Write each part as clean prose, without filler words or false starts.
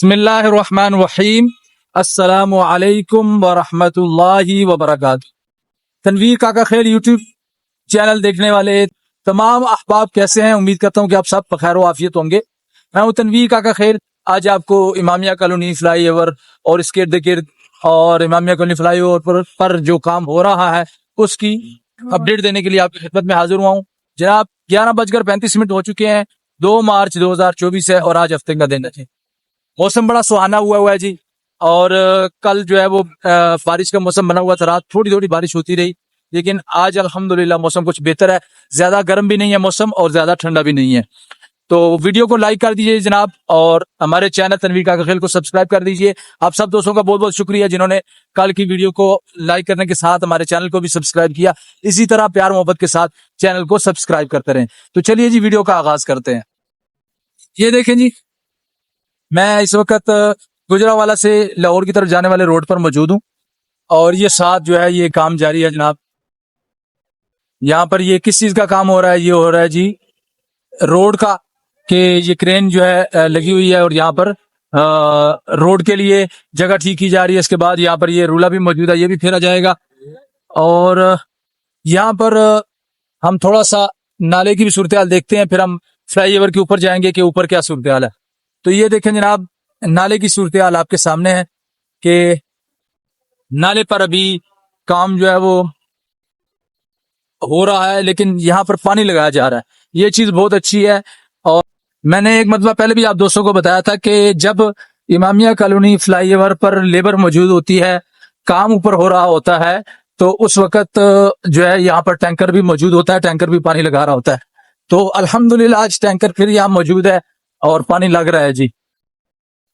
بسم اللہ الرحمن الرحیم۔ السلام علیکم ورحمۃ اللہ وبرکاتہ۔ تنویر کاکا خیل یوٹیوب چینل دیکھنے والے تمام احباب کیسے ہیں؟ امید کرتا ہوں کہ آپ سب بخیر و عافیت ہوں گے۔ میں ہوں تنویر کاکا خیل۔ آج آپ کو امامیہ کالونی فلائی اوور اور اس کے ارد گرد اور امامیہ کالونی فلائی اوور پر جو کام ہو رہا ہے اس کی اپڈیٹ دینے کے لیے آپ کی خدمت میں حاضر ہوا ہوں۔ جناب 11:35 ہو چکے ہیں، 2 مارچ 2024 ہے اور آج ہفتے کا دن ہے۔ موسم بڑا سہانا ہوا ہے جی، اور کل جو ہے وہ بارش کا موسم بنا ہوا تھا، رات تھوڑی تھوڑی بارش ہوتی رہی، لیکن آج الحمدللہ موسم کچھ بہتر ہے، زیادہ گرم بھی نہیں ہے موسم اور زیادہ ٹھنڈا بھی نہیں ہے۔ تو ویڈیو کو لائک کر دیجئے جناب، اور ہمارے چینل تنویر کاکا خیل کو سبسکرائب کر دیجئے۔ آپ سب دوستوں کا بہت بہت شکریہ جنہوں نے کل کی ویڈیو کو لائک کرنے کے ساتھ ہمارے چینل کو بھی سبسکرائب کیا۔ اسی طرح پیار محبت کے ساتھ چینل کو سبسکرائب کرتے رہیں۔ تو چلیے جی ویڈیو کا آغاز کرتے ہیں۔ یہ دیکھیں جی، میں اس وقت گجرانوالہ سے لاہور کی طرف جانے والے روڈ پر موجود ہوں، اور یہ ساتھ جو ہے یہ کام جاری ہے جناب۔ یہاں پر یہ کس چیز کا کام ہو رہا ہے؟ یہ ہو رہا ہے جی روڈ کا، کہ یہ کرین جو ہے لگی ہوئی ہے اور یہاں پر روڈ کے لیے جگہ ٹھیک کی جا رہی ہے۔ اس کے بعد یہاں پر یہ رولہ بھی موجود ہے، یہ بھی پھیرا جائے گا، اور یہاں پر ہم تھوڑا سا نالے کی بھی صورتحال دیکھتے ہیں، پھر ہم فلائی اوور کے اوپر جائیں گے کہ اوپر کیا صورتحال ہے۔ تو یہ دیکھیں جناب، نالے کی صورتحال آپ کے سامنے ہے کہ نالے پر ابھی کام جو ہے وہ ہو رہا ہے، لیکن یہاں پر پانی لگایا جا رہا ہے، یہ چیز بہت اچھی ہے۔ اور میں نے ایک مرتبہ پہلے بھی آپ دوستوں کو بتایا تھا کہ جب امامیہ کالونی فلائی اوور پر لیبر موجود ہوتی ہے، کام اوپر ہو رہا ہوتا ہے، تو اس وقت جو ہے یہاں پر ٹینکر بھی موجود ہوتا ہے، ٹینکر بھی پانی لگا رہا ہوتا ہے۔ تو الحمدللہ آج ٹینکر پھر یہاں موجود ہے اور پانی لگ رہا ہے جی۔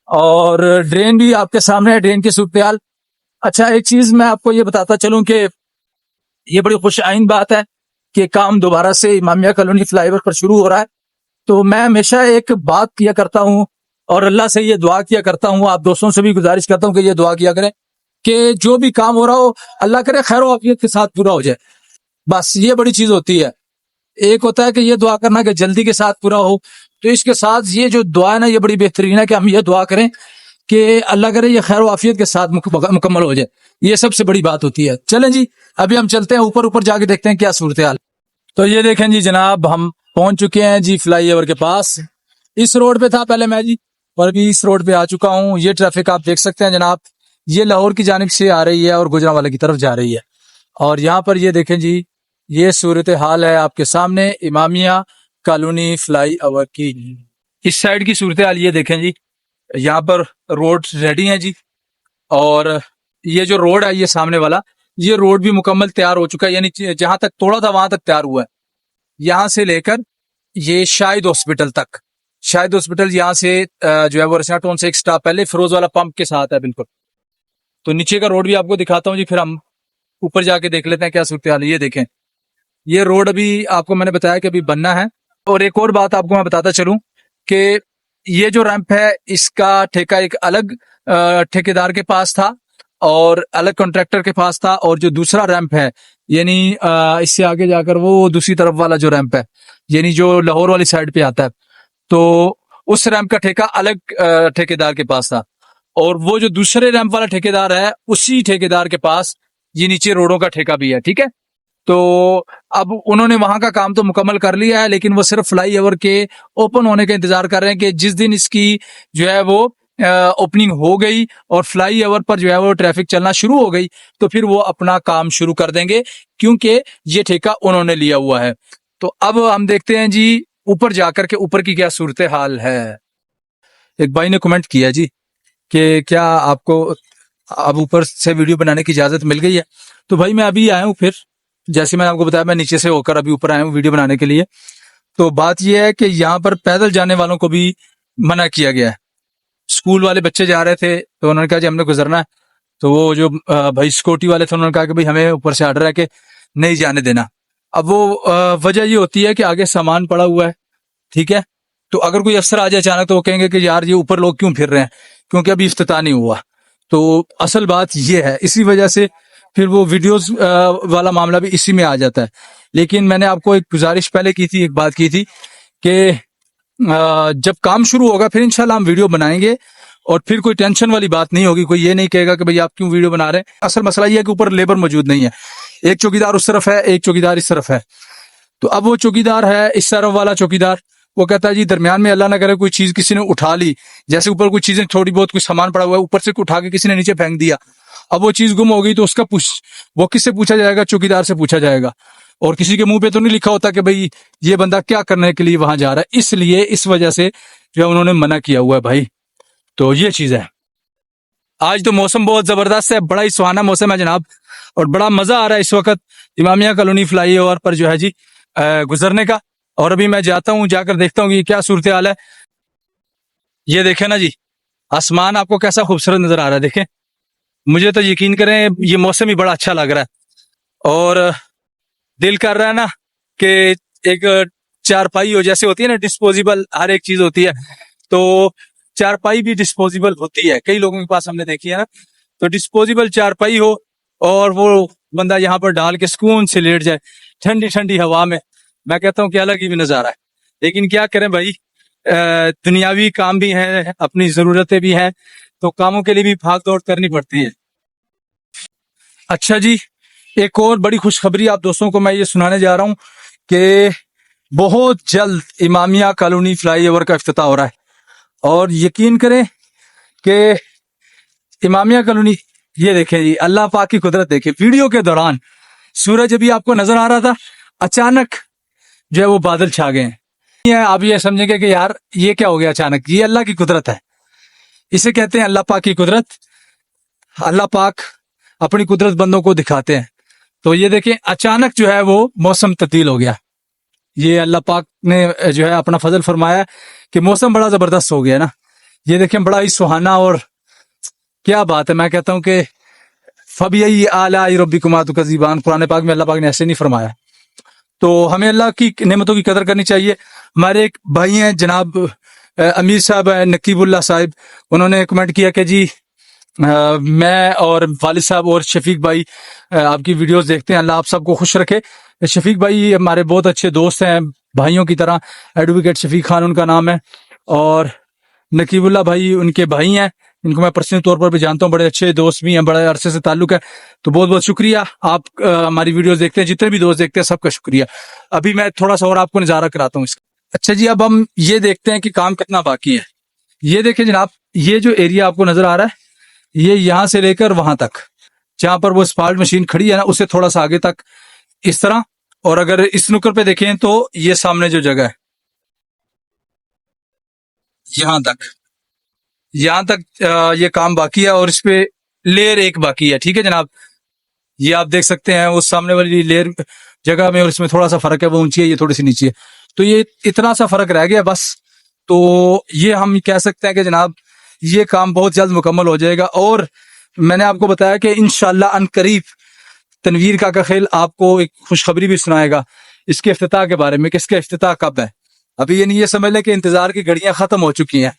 اور ڈرین بھی آپ کے سامنے ہے، ڈرین کی صورتحال۔ اچھا، ایک چیز میں آپ کو یہ بتاتا چلوں کہ یہ بڑی خوش آئند بات ہے کہ کام دوبارہ سے امامیہ کالونی فلائی اوور پر شروع ہو رہا ہے۔ تو میں ہمیشہ ایک بات کیا کرتا ہوں اور اللہ سے یہ دعا کیا کرتا ہوں، آپ دوستوں سے بھی گزارش کرتا ہوں کہ یہ دعا کیا کریں کہ جو بھی کام ہو رہا ہو اللہ کرے خیر و عافیت کے ساتھ پورا ہو جائے، بس یہ بڑی چیز ہوتی ہے۔ ایک ہوتا ہے کہ یہ دعا کرنا کہ جلدی کے ساتھ پورا ہو، تو اس کے ساتھ یہ جو دعا ہے نا، یہ بڑی بہترین ہے کہ ہم یہ دعا کریں کہ اللہ کرے یہ خیر و عافیت کے ساتھ مکمل ہو جائے، یہ سب سے بڑی بات ہوتی ہے۔ چلیں جی ابھی ہم چلتے ہیں اوپر جا کے دیکھتے ہیں کیا صورتحال۔ تو یہ دیکھیں جی جناب، ہم پہنچ چکے ہیں جی فلائی اوور کے پاس۔ اس روڈ پہ تھا پہلے میں جی، اور ابھی اس روڈ پہ آ چکا ہوں۔ یہ ٹریفک آپ دیکھ سکتے ہیں جناب، یہ لاہور کی جانب سے آ رہی ہے اور گجرانوالہ کی طرف جا رہی ہے۔ اور یہاں پر یہ دیکھیں جی، یہ صورتحال ہے آپ کے سامنے امامیہ کالونی فلائی اوور کی۔ اس سائیڈ کی صورتحال یہ دیکھیں جی، یہاں پر روڈ ریڈی ہیں جی، اور یہ جو روڈ ہے یہ سامنے والا، یہ روڈ بھی مکمل تیار ہو چکا ہے، یعنی جہاں تک توڑا تھا وہاں تک تیار ہوا ہے۔ یہاں سے لے کر یہ شاہد ہاسپٹل تک، شاہد ہاسپٹل یہاں سے جو ہے وہ رسنا ٹون سے ایک سٹاپ پہلے فیروز والا پمپ کے ساتھ ہے بالکل۔ تو نیچے کا روڈ بھی آپ کو دکھاتا ہوں جی، پھر ہم اوپر جا کے دیکھ لیتے ہیں کیا صورتحال ہے۔ یہ دیکھیں، یہ روڈ ابھی آپ کو میں نے بتایا کہ ابھی بننا ہے۔ اور ایک اور بات آپ کو میں بتاتا چلوں کہ یہ جو ریمپ ہے اس کا ٹھیکہ ایک الگ ٹھیکیدار کے پاس تھا اور الگ کانٹریکٹر کے پاس تھا، اور جو دوسرا ریمپ ہے یعنی اس سے آگے جا کر وہ دوسری طرف والا جو ریمپ ہے یعنی جو لاہور والی سائڈ پہ آتا ہے، تو اس ریمپ کا ٹھیکہ الگ ٹھیکیدار کے پاس تھا، اور وہ جو دوسرے ریمپ والا ٹھیکیدار ہے اسی ٹھیکیدار کے پاس یہ نیچے روڈوں کا ٹھیکہ بھی ہے، ٹھیک ہے۔ تو اب انہوں نے وہاں کا کام تو مکمل کر لیا ہے، لیکن وہ صرف فلائی اوور کے اوپن ہونے کا انتظار کر رہے ہیں کہ جس دن اس کی جو ہے وہ اوپننگ ہو گئی اور فلائی اوور پر جو ہے وہ ٹریفک چلنا شروع ہو گئی تو پھر وہ اپنا کام شروع کر دیں گے، کیونکہ یہ ٹھیکہ انہوں نے لیا ہوا ہے۔ تو اب ہم دیکھتے ہیں جی اوپر جا کر کے اوپر کی کیا صورتحال ہے۔ ایک بھائی نے کمنٹ کیا جی کہ کیا آپ کو اب اوپر سے ویڈیو بنانے کی اجازت مل گئی ہے؟ تو بھائی میں ابھی آیا ہوں، پھر جیسے میں نے آپ کو بتایا میں نیچے سے ہو کر ابھی اوپر آیا ہوں ویڈیو بنانے کے لیے۔ تو بات یہ ہے کہ یہاں پر پیدل جانے والوں کو بھی منع کیا گیا ہے۔ اسکول والے بچے جا رہے تھے تو انہوں نے کہا جی ہم نے گزرنا ہے، تو وہ جو بھائی سکوٹی والے تھے انہوں نے کہا کہ بھائی ہمیں اوپر سے آرڈر ہے کہ نہیں جانے دینا۔ اب وہ وجہ یہ ہوتی ہے کہ آگے سامان پڑا ہوا ہے، ٹھیک ہے، تو اگر کوئی افسر آ جائے اچانک تو وہ کہیں گے کہ یار یہ اوپر لوگ کیوں پھر رہے ہیں، کیونکہ ابھی افتتاح نہیں ہوا۔ تو اصل بات یہ ہے، اسی وجہ سے پھر وہ ویڈیوز والا معاملہ بھی اسی میں آ جاتا ہے۔ لیکن میں نے آپ کو ایک گزارش پہلے کی تھی، ایک بات کی تھی کہ جب کام شروع ہوگا پھر انشاءاللہ ہم ویڈیو بنائیں گے اور پھر کوئی ٹینشن والی بات نہیں ہوگی. کوئی یہ نہیں کہے گا کہ بھئی آپ کیوں ویڈیو بنا رہے ہیں. اصل مسئلہ یہ ہے کہ اوپر لیبر موجود نہیں ہے. ایک چوکیدار اس طرف ہے, ایک چوکیدار اس طرف ہے. تو اب وہ چوکیدار ہے اس طرف والا چوکیدار, وہ کہتا ہے جی درمیان میں اللہ نہ کرے کوئی چیز کسی نے اٹھا لی, جیسے اوپر کوئی چیزیں تھوڑی بہت کوئی سامان پڑا ہوا ہے, اوپر سے اٹھا کے کسی نے نیچے پھینک دیا, اب وہ چیز گم ہو گئی تو اس کا وہ کس سے پوچھا جائے گا؟ چوکیدار سے پوچھا جائے گا. اور کسی کے منہ پہ تو نہیں لکھا ہوتا کہ بھئی یہ بندہ کیا کرنے کے لیے وہاں جا رہا ہے. اس لیے اس وجہ سے جو انہوں نے منع کیا ہوا ہے بھائی. تو یہ چیز ہے. آج تو موسم بہت زبردست ہے, بڑا ہی سہانا موسم ہے جناب, اور بڑا مزہ آ رہا ہے اس وقت امامیہ کالونی فلائی اوور پر جو ہے جی گزرنے کا. اور ابھی میں جاتا ہوں, جا کر دیکھتا ہوں کہ کیا صورتحال ہے. یہ دیکھیں نا جی, آسمان آپ کو کیسا خوبصورت نظر آ رہا ہے. دیکھیں, مجھے تو یقین کریں یہ موسم ہی بڑا اچھا لگ رہا ہے. اور دل کر رہا ہے نا کہ ایک چارپائی ہو, جیسے ہوتی ہے نا ڈسپوزیبل, ہر ایک چیز ہوتی ہے, تو چارپائی بھی ڈسپوزیبل ہوتی ہے. کئی لوگوں کے پاس ہم نے دیکھی ہے نا, تو ڈسپوزیبل چارپائی ہو اور وہ بندہ یہاں پر ڈال کے سکون سے لیٹ جائے ٹھنڈی ٹھنڈی ہوا میں. میں کہتا ہوں کہ الگ ہی بھی نظارہ ہے. لیکن کیا کریں بھائی, دنیاوی کام بھی ہیں, اپنی ضرورتیں بھی ہیں, تو کاموں کے لیے بھی بھاگ دوڑ کرنی پڑتی ہے. اچھا جی, ایک اور بڑی خوشخبری آپ دوستوں کو میں یہ سنانے جا رہا ہوں کہ بہت جلد امامیہ کالونی فلائی اوور کا افتتاح ہو رہا ہے. اور یقین کریں کہ امامیہ کالونی, یہ دیکھیں جی اللہ پاک کی قدرت دیکھیں. ویڈیو کے دوران سورج ابھی آپ کو نظر آ رہا تھا, اچانک جو ہے وہ بادل چھا گئے ہیں. آپ یہ سمجھیں گے کہ یار یہ کیا ہو گیا اچانک. یہ اللہ کی قدرت ہے, اسے کہتے ہیں اللہ پاک کی قدرت. اللہ پاک اپنی قدرت بندوں کو دکھاتے ہیں. تو یہ دیکھیں اچانک جو ہے وہ موسم تبدیل ہو گیا. یہ اللہ پاک نے جو ہے اپنا فضل فرمایا کہ موسم بڑا زبردست ہو گیا نا. یہ دیکھیں بڑا ہی سہانا, اور کیا بات ہے. میں کہتا ہوں کہ فَبِأَيِّ آلَاءِ رَبِّكُمَا تُكَذِّبَانِ, قرآن پاک میں اللہ پاک نے ایسے نہیں فرمایا. تو ہمیں اللہ کی نعمتوں کی قدر کرنی چاہیے. ہمارے ایک بھائی ہیں جناب امیر صاحب, نقیب اللہ صاحب, انہوں نے کمنٹ کیا کہ جی میں اور والد صاحب اور شفیق بھائی آپ کی ویڈیوز دیکھتے ہیں, اللہ آپ سب کو خوش رکھے. شفیق بھائی ہمارے بہت اچھے دوست ہیں, بھائیوں کی طرح. ایڈوکیٹ شفیق خان ان کا نام ہے, اور نقیب اللہ بھائی ان کے بھائی ہیں, ان کو میں پرسنل طور پر بھی جانتا ہوں, بڑے اچھے دوست بھی ہیں, بڑے عرصے سے تعلق ہے. تو بہت بہت شکریہ, آپ ہماری ویڈیوز دیکھتے ہیں, جتنے بھی دوست دیکھتے ہیں سب کا شکریہ. ابھی میں تھوڑا سا اور آپ کو نظارہ کراتا ہوں اس کا. اچھا جی, اب ہم یہ دیکھتے ہیں کہ کام کتنا باقی ہے. یہ دیکھیں جناب, یہ جو ایریا آپ کو نظر آ رہا ہے, یہ یہاں سے لے کر وہاں تک جہاں پر وہ اسپالٹ مشین کھڑی ہے نا, اسے تھوڑا سا آگے تک اس طرح. اور اگر اس نکر پہ دیکھیں تو یہ سامنے جو جگہ ہے یہاں تک یہ کام باقی ہے, اور اس پہ لیئر ایک باقی ہے. ٹھیک ہے جناب, یہ آپ دیکھ سکتے ہیں اس سامنے والی لیئر جگہ میں اور اس میں تھوڑا سا فرق ہے, وہ اونچی ہے, یہ تھوڑی سی نیچی ہے. تو یہ اتنا سا فرق رہ گیا بس. تو یہ ہم کہہ سکتے ہیں کہ جناب یہ کام بہت جلد مکمل ہو جائے گا. اور میں نے آپ کو بتایا کہ انشاءاللہ ان قریب تنویر کاکا خیل آپ کو ایک خوشخبری بھی سنائے گا اس کے افتتاح کے بارے میں, کہ اس کا افتتاح کب ہے. ابھی یہ نہیں یہ سمجھ لیں کہ انتظار کی گھڑیاں ختم ہو چکی ہیں.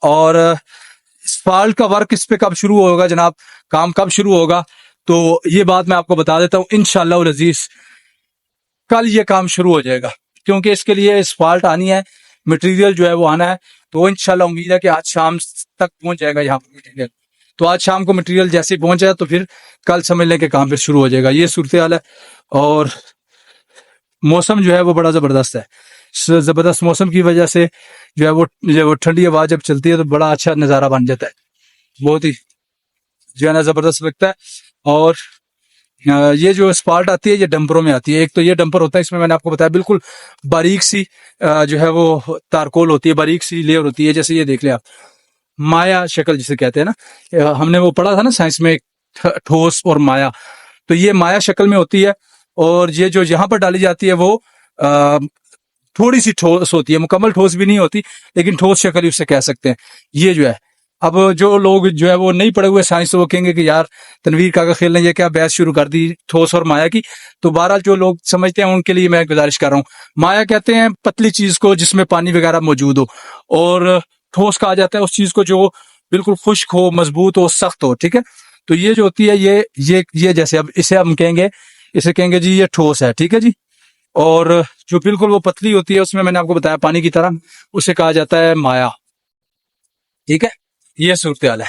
اور اسفالٹ کا ورک اس پہ کب شروع ہوگا جناب, کام کب شروع ہوگا, تو یہ بات میں آپ کو بتا دیتا ہوں. انشاءاللہ العزیز کل یہ کام شروع ہو جائے گا, کیونکہ اس کے لیے اسفالٹ آنی ہے, مٹیریل جو ہے وہ آنا ہے. تو انشاءاللہ امید ہے کہ آج شام تک پہنچ جائے گا یہاں پر مٹیریل. تو آج شام کو مٹیریل جیسے ہی پہنچ جائے تو پھر کل سمجھ لیں کہ کام پھر شروع ہو جائے گا. یہ صورتحال ہے. اور موسم جو ہے وہ بڑا زبردست ہے. زبردست موسم کی وجہ سے جو ہے وہ ٹھنڈی ہوا جب چلتی ہے تو بڑا اچھا نظارہ بن جاتا ہے, بہت ہی جو ہے نا زبردست لگتا ہے. اور یہ جو اسپالٹ آتی ہے یہ ڈمپروں میں آتی ہے. ایک تو یہ ڈمپر ہوتا ہے, اس میں نے آپ کو بتایا بالکل باریک سی جو ہے وہ تارکول ہوتی ہے, باریک سی لیئر ہوتی ہے. جیسے یہ دیکھ لیں آپ, مایا شکل جسے کہتے ہیں نا, ہم نے وہ پڑھا تھا نا سائنس میں, ٹھوس اور مایا. تو یہ مایا شکل میں ہوتی ہے, اور یہ جو یہاں پر ڈالی جاتی ہے وہ تھوڑی سی ٹھوس ہوتی ہے, مکمل ٹھوس بھی نہیں ہوتی, لیکن ٹھوس شکل اسے کہہ سکتے ہیں. یہ جو ہے اب جو لوگ جو ہے وہ نہیں پڑھے ہوئے سائنس, تو وہ کہیں گے کہ یار تنویر کاکا خیل نے یہ کیا بحث شروع کر دی ٹھوس اور مایا کی. تو بہرحال جو لوگ سمجھتے ہیں ان کے لیے میں گزارش کر رہا ہوں. مایا کہتے ہیں پتلی چیز کو جس میں پانی وغیرہ موجود ہو, اور ٹھوس کہا جاتا ہے اس چیز کو جو بالکل خشک ہو, مضبوط ہو, سخت ہو. ٹھیک ہے, تو یہ جو ہوتی ہے یہ جیسے اب اسے ہم کہیں گے جی یہ ٹھوس ہے. ٹھیک ہے جی. اور جو بالکل وہ پتلی ہوتی ہے اس میں نے آپ کو بتایا پانی کی طرح, اسے کہا جاتا ہے مایا. ٹھیک ہے, یہ صورتحال ہے.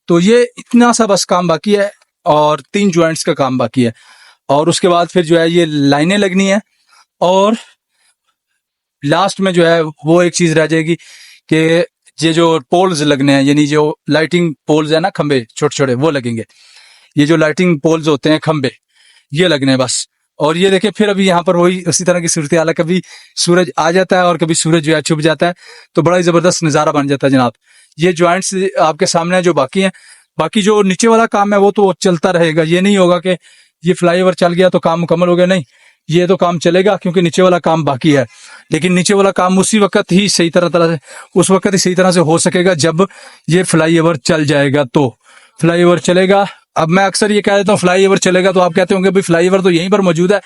تو یہ اتنا سا بس کام باقی ہے اور 3 جوائنٹس کا کام باقی ہے, اور اس کے بعد پھر جو ہے یہ لائنیں لگنی ہیں, اور لاسٹ میں جو ہے وہ ایک چیز رہ جائے گی کہ یہ جو پولز لگنے ہیں, یعنی جو لائٹنگ پولز ہیں نا, کھمبے چھوٹے چھوٹے وہ لگیں گے. یہ جو لائٹنگ پولز ہوتے ہیں کھمبے, یہ لگنے ہیں بس. اور یہ دیکھیں پھر ابھی یہاں پر وہی اسی طرح کی صورتحال ہے, کبھی سورج آ جاتا ہے اور کبھی سورج جو ہے چھپ جاتا ہے, تو بڑا ہی زبردست نظارہ بن جاتا ہے جناب. یہ جوائنٹس آپ کے سامنے جو باقی ہیں, باقی جو نیچے والا کام ہے وہ تو چلتا رہے گا. یہ نہیں ہوگا کہ یہ فلائی اوور چل گیا تو کام مکمل ہو گیا, نہیں, یہ تو کام چلے گا کیونکہ نیچے والا کام باقی ہے. لیکن نیچے والا کام اسی وقت ہی صحیح طرح سے اس وقت ہی صحیح طرح سے ہو سکے گا جب یہ فلائی اوور چل جائے گا. تو فلائی اوور چلے گا. اب میں اکثر یہ کہہ دیتا ہوں فلائی اوور چلے گا, تو آپ کہتے ہوں گے بھائی فلائی اوور تو یہیں پر موجود ہے,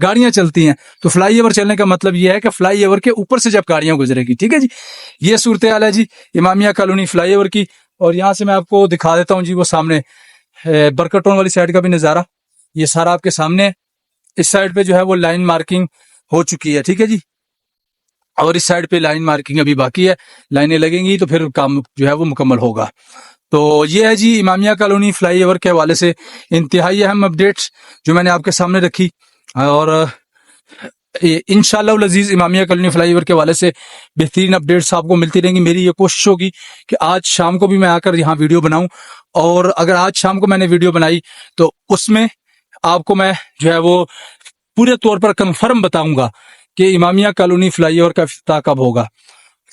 گاڑیاں چلتی ہیں. تو فلائی اوور چلنے کا مطلب یہ ہے کہ فلائی اوور کے اوپر سے جب گاڑیاں گزرے گی. ٹھیک ہے جی, یہ صورتحال ہے جی امامیہ کالونی فلائی اوور کی. اور یہاں سے میں آپ کو دکھا دیتا ہوں جی وہ سامنے برکت ٹاؤن والی سائڈ کا بھی نظارہ, یہ سارا آپ کے سامنے ہے. اس سائڈ پہ جو ہے وہ لائن مارکنگ ہو چکی ہے. ٹھیک ہے جی, اور اس سائڈ پہ لائن مارکنگ ابھی باقی ہے, لائنیں لگیں گی تو پھر کام جو ہے وہ مکمل ہوگا. تو یہ ہے جی امامیہ کالونی فلائی اوور کے حوالے سے انتہائی اہم اپڈیٹس جو میں نے آپ کے سامنے رکھی. اور انشاءاللہ العزیز امامیہ کالونی فلائی اوور کے حوالے سے بہترین اپڈیٹس آپ کو ملتی رہیں گی. میری یہ کوشش ہوگی کہ آج شام کو بھی میں آ کر یہاں ویڈیو بناؤں, اور اگر آج شام کو میں نے ویڈیو بنائی تو اس میں آپ کو میں جو ہے وہ پورے طور پر کنفرم بتاؤں گا کہ امامیہ کالونی فلائی اوور کا افتتاح کب ہوگا,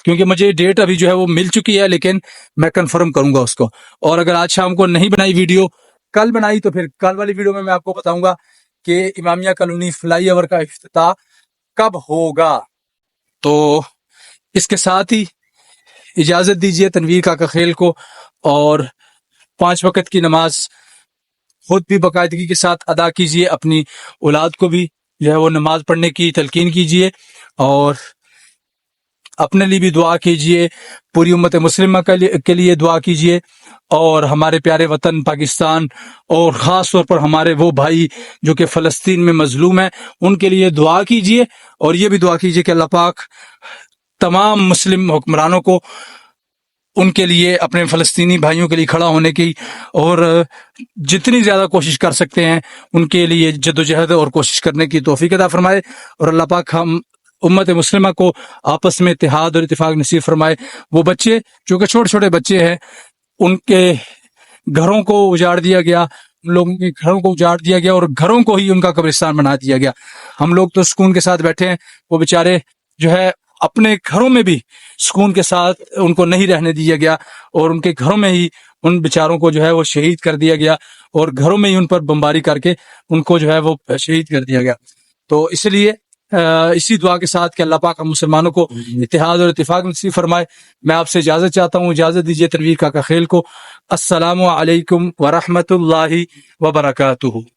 کیونکہ مجھے ڈیٹ ابھی جو ہے وہ مل چکی ہے, لیکن میں کنفرم کروں گا اس کو. اور اگر آج شام کو نہیں بنائی ویڈیو, کل بنائی, تو پھر کل والی ویڈیو میں آپ کو بتاؤں گا کہ امامیہ کالونی فلائی اوور کا افتتاح کب ہوگا. تو اس کے ساتھ ہی اجازت دیجیے تنویر کاکا خیل کو, اور 5 وقت کی نماز خود بھی باقاعدگی کے ساتھ ادا کیجیے, اپنی اولاد کو بھی جو ہے وہ نماز پڑھنے کی تلقین کیجیے, اور اپنے لیے بھی دعا کیجیے, پوری امت مسلمہ کے لیے دعا کیجیے, اور ہمارے پیارے وطن پاکستان اور خاص طور پر ہمارے وہ بھائی جو کہ فلسطین میں مظلوم ہیں ان کے لیے دعا کیجیے. اور یہ بھی دعا کیجیے کہ اللہ پاک تمام مسلم حکمرانوں کو ان کے لیے, اپنے فلسطینی بھائیوں کے لیے کھڑا ہونے کی اور جتنی زیادہ کوشش کر سکتے ہیں ان کے لیے جدوجہد اور کوشش کرنے کی توفیق عطا فرمائے. اور اللہ پاک ہم امت مسلمہ کو آپس میں اتحاد اور اتفاق نصیب فرمائے. وہ بچے جو کہ چھوٹے چھوٹے بچے ہیں, ان کے گھروں کو اجاڑ دیا گیا, ان لوگوں کے گھروں کو اجاڑ دیا گیا اور گھروں کو ہی ان کا قبرستان بنا دیا گیا. ہم لوگ تو سکون کے ساتھ بیٹھے ہیں, وہ بیچارے جو ہے اپنے گھروں میں بھی سکون کے ساتھ ان کو نہیں رہنے دیا گیا, اور ان کے گھروں میں ہی ان بیچاروں کو جو ہے وہ شہید کر دیا گیا, اور گھروں میں ہی ان پر بمباری کر کے ان کو جو ہے وہ شہید کر دیا گیا. تو اس لیے اسی دعا کے ساتھ کہ اللہ پاک ہم مسلمانوں کو اتحاد اور اتفاق نصیب فرمائے, میں آپ سے اجازت چاہتا ہوں. اجازت دیجیے تنویر کاکا خیل کو. السلام علیکم ورحمۃ اللہ وبرکاتہ.